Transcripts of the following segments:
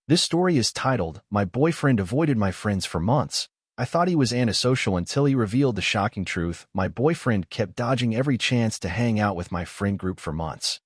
This story is titled, My Boyfriend Avoided My Friends for Months. I thought he was antisocial until he revealed the shocking truth. My boyfriend kept dodging every chance to hang out with my friend group for months.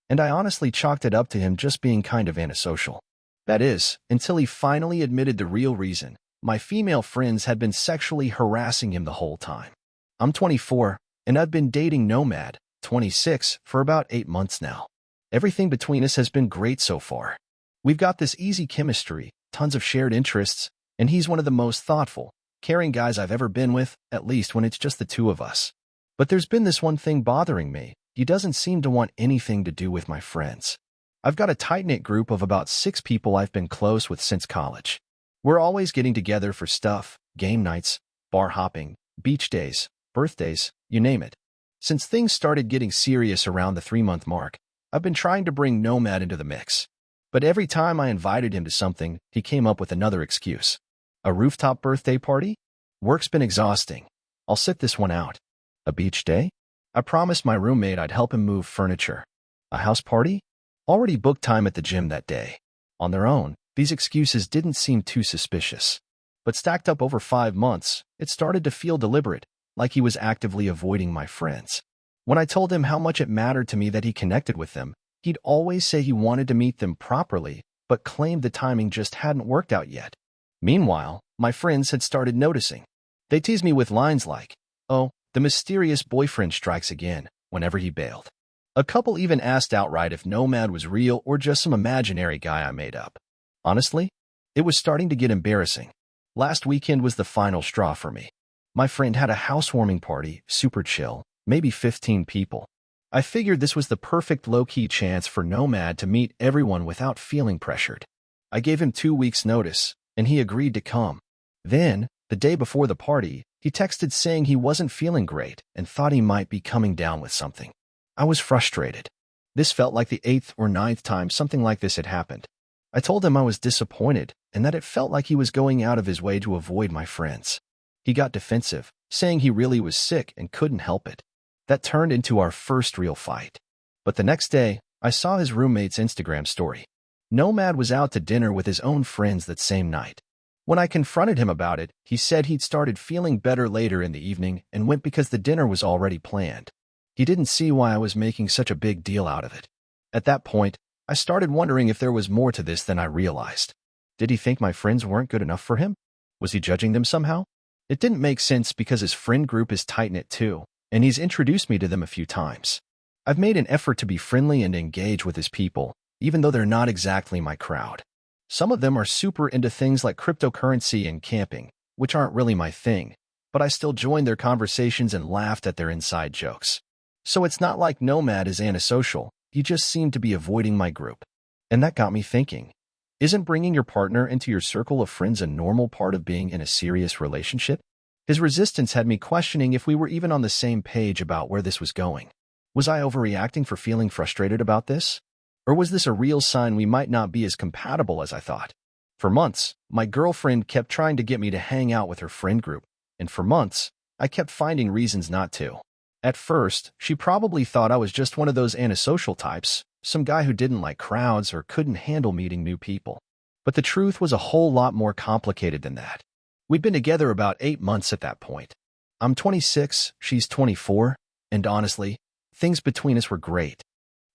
And I honestly chalked it up to him just being kind of antisocial. That is, until he finally admitted the real reason. My female friends had been sexually harassing him the whole time. I'm 24, and I've been dating Nomad, 26, for about 8 months now. Everything between us has been great so far. We've got this easy chemistry, tons of shared interests, and he's one of the most thoughtful, caring guys I've ever been with, at least when it's just the two of us. But there's been this one thing bothering me. He doesn't seem to want anything to do with my friends. I've got a tight-knit group of about 6 people I've been close with since college. We're always getting together for stuff, game nights, bar hopping, beach days, birthdays, you name it. Since things started getting serious around the 3-month mark, I've been trying to bring Nomad into the mix. But every time I invited him to something, he came up with another excuse. A rooftop birthday party? Work's been exhausting. I'll sit this one out. A beach day? I promised my roommate I'd help him move furniture. A house party? Already booked time at the gym that day. On their own, these excuses didn't seem too suspicious. But stacked up over 5 months, it started to feel deliberate, like he was actively avoiding my friends. When I told him how much it mattered to me that he connected with them, he'd always say he wanted to meet them properly, but claimed the timing just hadn't worked out yet. Meanwhile, my friends had started noticing. They teased me with lines like, "Oh, the mysterious boyfriend strikes again," whenever he bailed. A couple even asked outright if Nomad was real or just some imaginary guy I made up. Honestly, it was starting to get embarrassing. Last weekend was the final straw for me. My friend had a housewarming party, super chill, maybe 15 people. I figured this was the perfect low-key chance for Nomad to meet everyone without feeling pressured. I gave him 2 weeks' notice, and he agreed to come. Then, the day before the party, he texted saying he wasn't feeling great and thought he might be coming down with something. I was frustrated. This felt like the 8th or 9th time something like this had happened. I told him I was disappointed and that it felt like he was going out of his way to avoid my friends. He got defensive, saying he really was sick and couldn't help it. That turned into our first real fight. But the next day, I saw his roommate's Instagram story. Nomad was out to dinner with his own friends that same night. When I confronted him about it, he said he'd started feeling better later in the evening and went because the dinner was already planned. He didn't see why I was making such a big deal out of it. At that point, I started wondering if there was more to this than I realized. Did he think my friends weren't good enough for him? Was he judging them somehow? It didn't make sense because his friend group is tight-knit too, and he's introduced me to them a few times. I've made an effort to be friendly and engage with his people, even though they're not exactly my crowd. Some of them are super into things like cryptocurrency and camping, which aren't really my thing, but I still joined their conversations and laughed at their inside jokes. So it's not like Nomad is antisocial, he just seemed to be avoiding my group. And that got me thinking, isn't bringing your partner into your circle of friends a normal part of being in a serious relationship? His resistance had me questioning if we were even on the same page about where this was going. Was I overreacting for feeling frustrated about this? Or was this a real sign we might not be as compatible as I thought? For months, my girlfriend kept trying to get me to hang out with her friend group, and for months, I kept finding reasons not to. At first, she probably thought I was just one of those antisocial types, some guy who didn't like crowds or couldn't handle meeting new people. But the truth was a whole lot more complicated than that. We'd been together about 8 months at that point. I'm 26, she's 24, and honestly, things between us were great.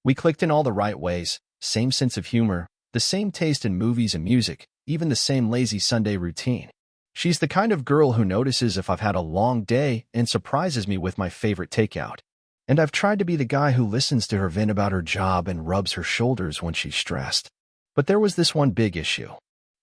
We clicked in all the right ways, same sense of humor, the same taste in movies and music, even the same lazy Sunday routine. She's the kind of girl who notices if I've had a long day and surprises me with my favorite takeout. And I've tried to be the guy who listens to her vent about her job and rubs her shoulders when she's stressed. But there was this one big issue.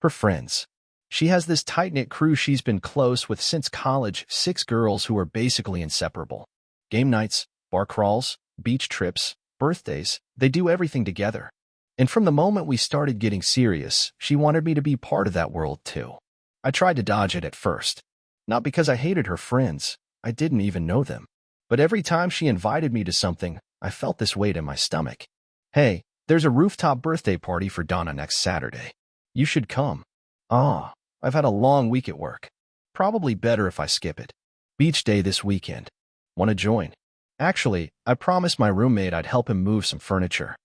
Her friends. She has this tight-knit crew she's been close with since college, 6 girls who are basically inseparable. Game nights, bar crawls, beach trips, birthdays, they do everything together. And from the moment we started getting serious, she wanted me to be part of that world too. I tried to dodge it at first. Not because I hated her friends, I didn't even know them. But every time she invited me to something, I felt this weight in my stomach. "Hey, there's a rooftop birthday party for Donna next Saturday. You should come." "Ah, I've had a long week at work. Probably better if I skip it. Beach day this weekend. Want to join?" Actually, I promised my roommate I'd help him move some furniture.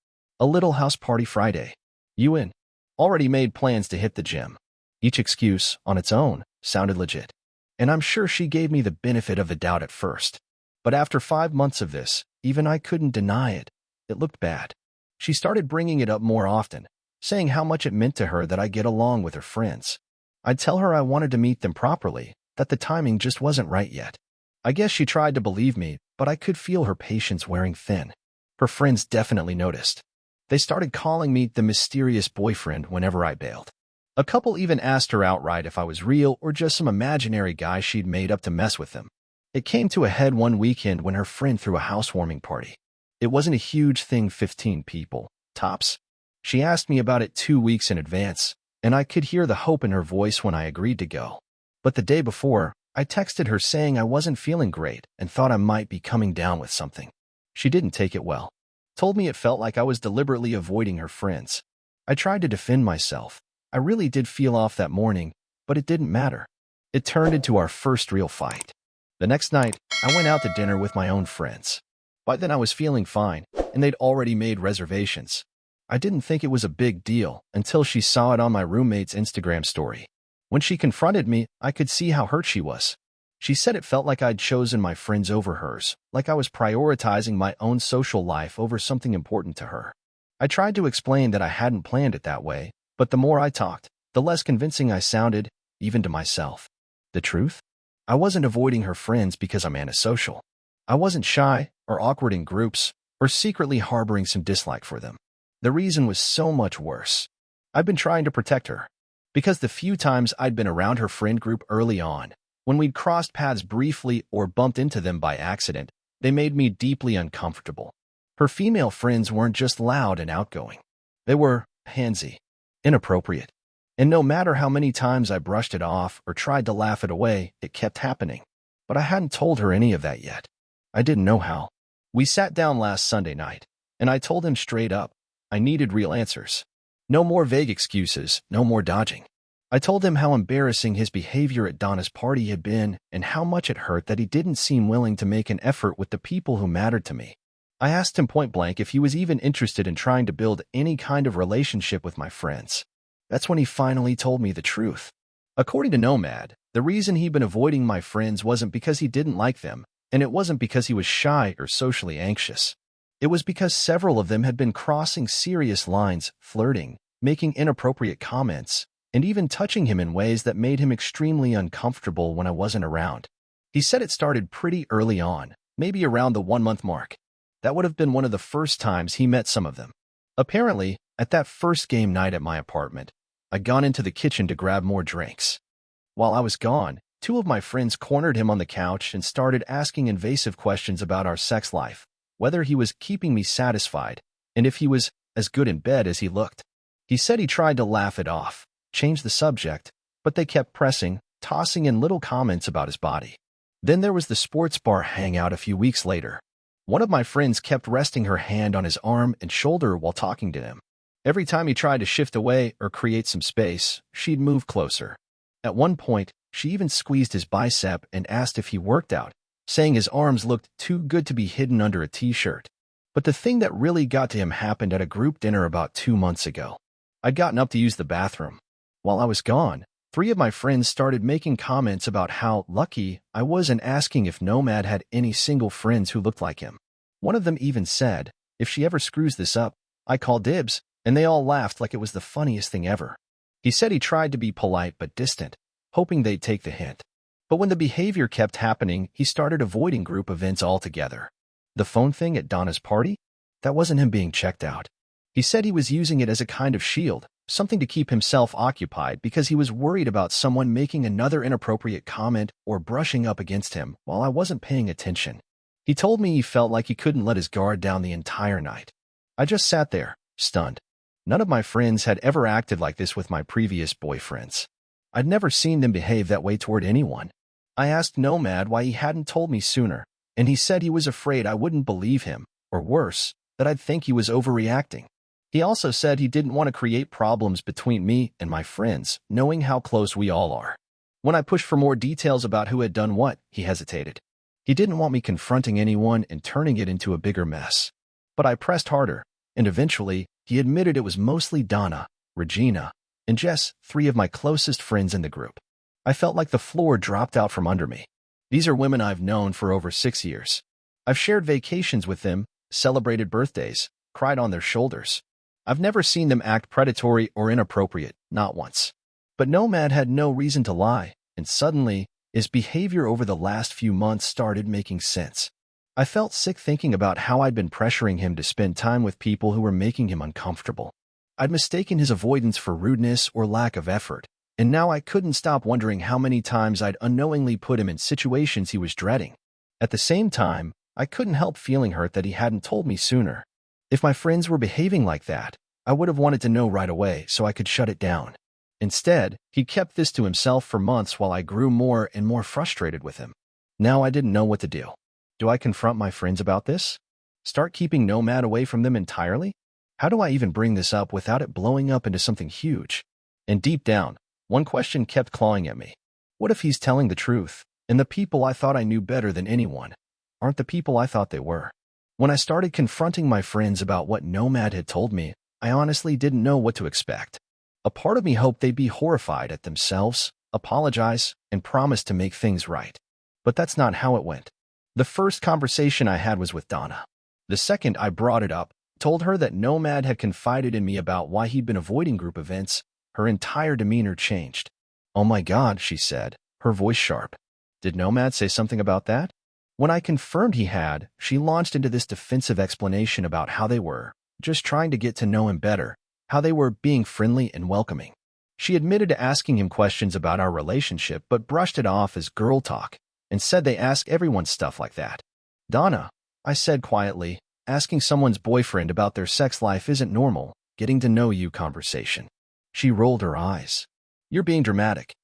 A little house party Friday. You in? already made plans to hit the gym. Each excuse, on its own, sounded legit. And I'm sure she gave me the benefit of the doubt at first. But after 5 months of this, even I couldn't deny it. It looked bad. She started bringing it up more often, saying how much it meant to her that I get along with her friends. I'd tell her I wanted to meet them properly, that the timing just wasn't right yet. I guess she tried to believe me, but I could feel her patience wearing thin. Her friends definitely noticed. They started calling me the mysterious boyfriend whenever I bailed. A couple even asked her outright if I was real or just some imaginary guy she'd made up to mess with them. It came to a head one weekend when her friend threw a housewarming party. It wasn't a huge thing, 15 people, tops. She asked me about it 2 weeks in advance, and I could hear the hope in her voice when I agreed to go. But the day before, I texted her saying I wasn't feeling great and thought I might be coming down with something. She didn't take it well. Told me it felt like I was deliberately avoiding her friends. I tried to defend myself. I really did feel off that morning, but it didn't matter. It turned into our first real fight. The next night, I went out to dinner with my own friends. By then I was feeling fine, and they'd already made reservations. I didn't think it was a big deal until she saw it on my roommate's Instagram story. When she confronted me, I could see how hurt she was. She said it felt like I'd chosen my friends over hers, like I was prioritizing my own social life over something important to her. I tried to explain that I hadn't planned it that way, but the more I talked, the less convincing I sounded, even to myself. The truth? I wasn't avoiding her friends because I'm antisocial. I wasn't shy or awkward in groups or secretly harboring some dislike for them. The reason was so much worse. I've been trying to protect her. Because the few times I'd been around her friend group early on, when we'd crossed paths briefly or bumped into them by accident, they made me deeply uncomfortable. Her female friends weren't just loud and outgoing. They were handsy, inappropriate. And no matter how many times I brushed it off or tried to laugh it away, it kept happening. But I hadn't told her any of that yet. I didn't know how. We sat down last Sunday night, and I told him straight up, I needed real answers. No more vague excuses, no more dodging. I told him how embarrassing his behavior at Donna's party had been and how much it hurt that he didn't seem willing to make an effort with the people who mattered to me. I asked him point blank if he was even interested in trying to build any kind of relationship with my friends. That's when he finally told me the truth. According to Nomad, the reason he'd been avoiding my friends wasn't because he didn't like them, and it wasn't because he was shy or socially anxious. It was because several of them had been crossing serious lines, flirting, making inappropriate comments, and even touching him in ways that made him extremely uncomfortable when I wasn't around. He said it started pretty early on, maybe around the 1-month mark. That would have been one of the first times he met some of them. Apparently, at that first game night at my apartment, I'd gone into the kitchen to grab more drinks. While I was gone, 2 of my friends cornered him on the couch and started asking invasive questions about our sex life, whether he was keeping me satisfied, and if he was as good in bed as he looked. He said he tried to laugh it off, change the subject, but they kept pressing, tossing in little comments about his body. Then there was the sports bar hangout a few weeks later. One of my friends kept resting her hand on his arm and shoulder while talking to him. Every time he tried to shift away or create some space, she'd move closer. At one point, she even squeezed his bicep and asked if he worked out, saying his arms looked too good to be hidden under a t-shirt. But the thing that really got to him happened at a group dinner about 2 months ago. I'd gotten up to use the bathroom. While I was gone, 3 of my friends started making comments about how lucky I was and asking if Nomad had any single friends who looked like him. One of them even said, if she ever screws this up, I call dibs, and they all laughed like it was the funniest thing ever. He said he tried to be polite but distant, hoping they'd take the hint. But when the behavior kept happening, he started avoiding group events altogether. The phone thing at Donna's party? That wasn't him being checked out. He said he was using it as a kind of shield, something to keep himself occupied because he was worried about someone making another inappropriate comment or brushing up against him while I wasn't paying attention. He told me he felt like he couldn't let his guard down the entire night. I just sat there, stunned. None of my friends had ever acted like this with my previous boyfriends. I'd never seen them behave that way toward anyone. I asked Nomad why he hadn't told me sooner, and he said he was afraid I wouldn't believe him, or worse, that I'd think he was overreacting. He also said he didn't want to create problems between me and my friends, knowing how close we all are. When I pushed for more details about who had done what, he hesitated. He didn't want me confronting anyone and turning it into a bigger mess. But I pressed harder, and eventually, he admitted it was mostly Donna, Regina, and Jess, three of my closest friends in the group. I felt like the floor dropped out from under me. These are women I've known for over 6 years. I've shared vacations with them, celebrated birthdays, cried on their shoulders. I've never seen them act predatory or inappropriate, not once. But Nomad had no reason to lie, and suddenly, his behavior over the last few months started making sense. I felt sick thinking about how I'd been pressuring him to spend time with people who were making him uncomfortable. I'd mistaken his avoidance for rudeness or lack of effort, and now I couldn't stop wondering how many times I'd unknowingly put him in situations he was dreading. At the same time, I couldn't help feeling hurt that he hadn't told me sooner. If my friends were behaving like that, I would have wanted to know right away so I could shut it down. Instead, he kept this to himself for months while I grew more and more frustrated with him. Now I didn't know what to do. Do I confront my friends about this? Start keeping Nomad away from them entirely? How do I even bring this up without it blowing up into something huge? And deep down, one question kept clawing at me. What if he's telling the truth, and the people I thought I knew better than anyone aren't the people I thought they were? When I started confronting my friends about what Nomad had told me, I honestly didn't know what to expect. A part of me hoped they'd be horrified at themselves, apologize, and promise to make things right. But that's not how it went. The first conversation I had was with Donna. The second I brought it up, told her that Nomad had confided in me about why he'd been avoiding group events, her entire demeanor changed. "Oh my God," she said, her voice sharp. "Did Nomad say something about that?" When I confirmed he had, she launched into this defensive explanation about how they were just trying to get to know him better, how they were being friendly and welcoming. She admitted to asking him questions about our relationship but brushed it off as girl talk and said they ask everyone stuff like that. "Donna," I said quietly, "asking someone's boyfriend about their sex life isn't normal, getting to know you conversation." She rolled her eyes. "You're being dramatic.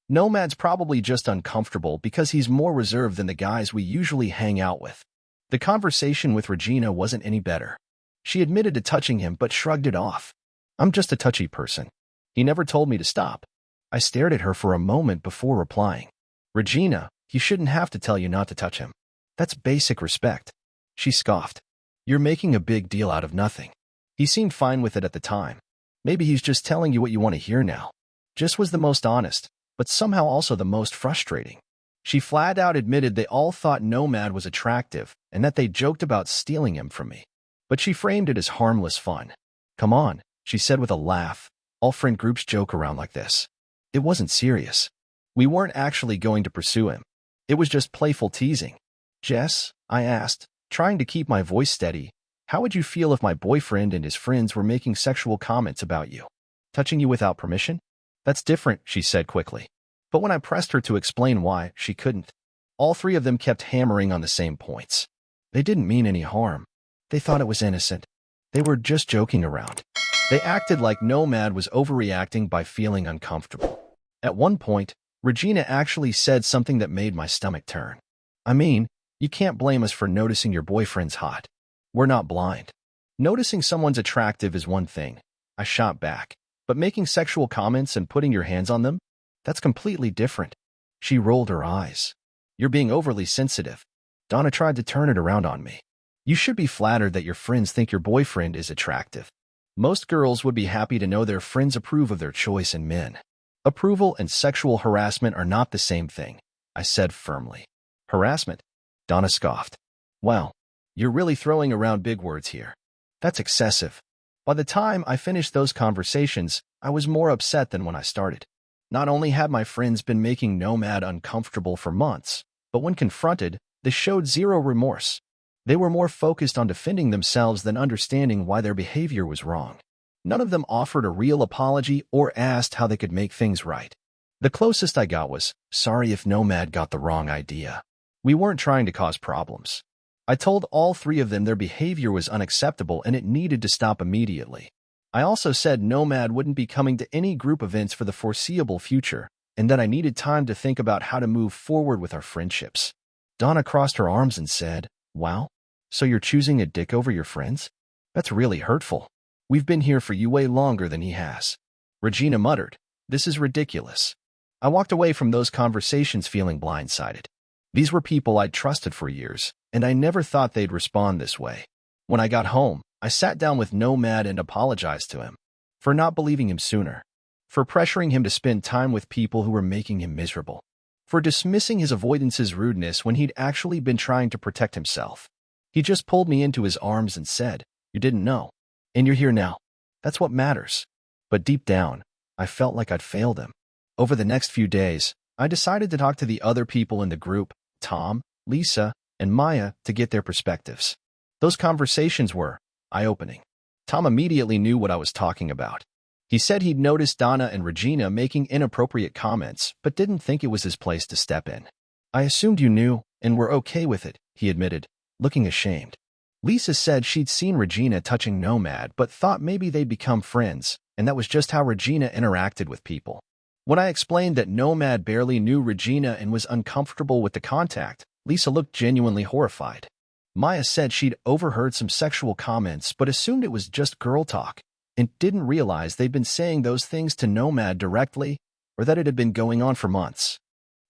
Nomad's probably just uncomfortable because he's more reserved than the guys we usually hang out with." The conversation with Regina wasn't any better. She admitted to touching him but shrugged it off. "I'm just a touchy person. He never told me to stop." I stared at her for a moment before replying. "Regina, he shouldn't have to tell you not to touch him. That's basic respect." She scoffed. "You're making a big deal out of nothing. He seemed fine with it at the time. Maybe he's just telling you what you want to hear now." Just was the most honest, but somehow also the most frustrating. She flat out admitted they all thought Nomad was attractive and that they joked about stealing him from me. But she framed it as harmless fun. "Come on," she said with a laugh. "All friend groups joke around like this." It wasn't serious. We weren't actually going to pursue him. It was just playful teasing. "Jess," I asked, trying to keep my voice steady, "how would you feel if my boyfriend and his friends were making sexual comments about you? Touching you without permission?" "That's different," she said quickly. But when I pressed her to explain why, she couldn't. All three of them kept hammering on the same points. They didn't mean any harm. They thought it was innocent. They were just joking around. They acted like Nomad was overreacting by feeling uncomfortable. At one point, Regina actually said something that made my stomach turn. "I mean, you can't blame us for noticing your boyfriend's hot. We're not blind. Noticing someone's attractive is one thing," I shot back. "But making sexual comments and putting your hands on them? That's completely different." She rolled her eyes. "You're being overly sensitive." Donna tried to turn it around on me. "You should be flattered that your friends think your boyfriend is attractive. Most girls would be happy to know their friends approve of their choice in men." "Approval and sexual harassment are not the same thing," I said firmly. "Harassment?" Donna scoffed. "Well, you're really throwing around big words here. That's excessive." By the time I finished those conversations, I was more upset than when I started. Not only had my friends been making Nomad uncomfortable for months, but when confronted, they showed zero remorse. They were more focused on defending themselves than understanding why their behavior was wrong. None of them offered a real apology or asked how they could make things right. The closest I got was, "Sorry if Nomad got the wrong idea. We weren't trying to cause problems." I told all three of them their behavior was unacceptable and it needed to stop immediately. I also said Nomad wouldn't be coming to any group events for the foreseeable future, and that I needed time to think about how to move forward with our friendships. Donna crossed her arms and said, "Wow, so you're choosing a dick over your friends? That's really hurtful. We've been here for you way longer than he has." Regina muttered, "This is ridiculous." I walked away from those conversations feeling blindsided. These were people I'd trusted for years, and I never thought they'd respond this way. When I got home, I sat down with Nomad and apologized to him. for not believing him sooner, for pressuring him to spend time with people who were making him miserable, for dismissing his avoidance's rudeness when he'd actually been trying to protect himself. He just pulled me into his arms and said, "You didn't know. And you're here now. That's what matters." But deep down, I felt like I'd failed him. Over the next few days, I decided to talk to the other people in the group, Tom, Lisa, and Maya, to get their perspectives. Those conversations were eye-opening. Tom immediately knew what I was talking about. He said he'd noticed Donna and Regina making inappropriate comments, but didn't think it was his place to step in. "I assumed you knew, and were okay with it," he admitted, looking ashamed. Lisa said she'd seen Regina touching Nomad, but thought maybe they'd become friends, and that was just how Regina interacted with people. When I explained that Nomad barely knew Regina and was uncomfortable with the contact, Lisa looked genuinely horrified. Maya said she'd overheard some sexual comments but assumed it was just girl talk, and didn't realize they'd been saying those things to Nomad directly, or that it had been going on for months.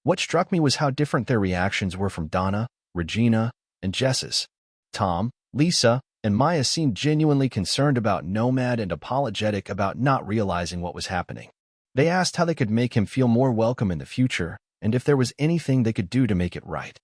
What struck me was how different their reactions were from Donna, Regina, and Jess's. Tom, Lisa, and Maya seemed genuinely concerned about Nomad and apologetic about not realizing what was happening. They asked how they could make him feel more welcome in the future, and if there was anything they could do to make it right.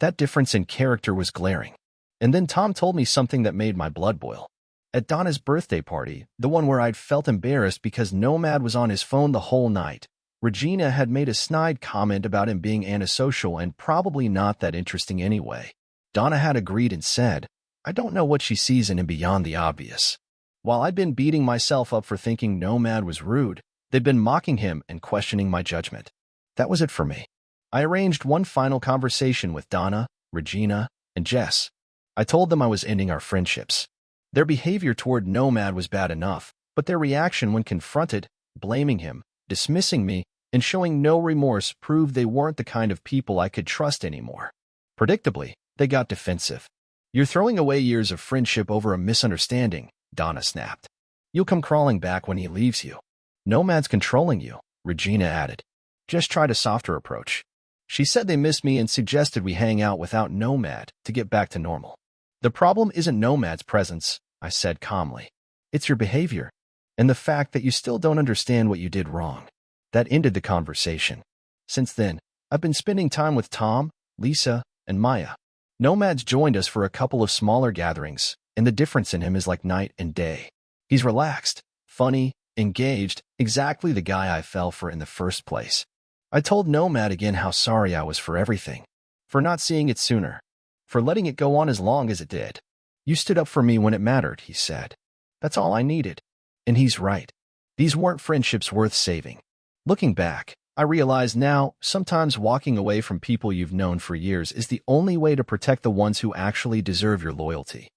That difference in character was glaring. And then Tom told me something that made my blood boil. At Donna's birthday party, the one where I'd felt embarrassed because Nomad was on his phone the whole night, Regina had made a snide comment about him being antisocial and probably not that interesting anyway. Donna had agreed and said, "I don't know what she sees in him beyond the obvious." While I'd been beating myself up for thinking Nomad was rude, they'd been mocking him and questioning my judgment. That was it for me. I arranged one final conversation with Donna, Regina, and Jess. I told them I was ending our friendships. Their behavior toward Nomad was bad enough, but their reaction when confronted, blaming him, dismissing me, and showing no remorse proved they weren't the kind of people I could trust anymore. Predictably, they got defensive. "You're throwing away years of friendship over a misunderstanding," Donna snapped. "You'll come crawling back when he leaves you. Nomad's controlling you," Regina added. Jess tried a softer approach. She said they missed me and suggested we hang out without Nomad to get back to normal. "The problem isn't Nomad's presence," I said calmly. "It's your behavior, and the fact that you still don't understand what you did wrong." That ended the conversation. Since then, I've been spending time with Tom, Lisa, and Maya. Nomad's joined us for a couple of smaller gatherings, and the difference in him is like night and day. He's relaxed, funny, engaged, exactly the guy I fell for in the first place. I told Nomad again how sorry I was for everything, for not seeing it sooner, for letting it go on as long as it did. "You stood up for me when it mattered," he said. "That's all I needed." And he's right. These weren't friendships worth saving. Looking back, I realize now, sometimes walking away from people you've known for years is the only way to protect the ones who actually deserve your loyalty.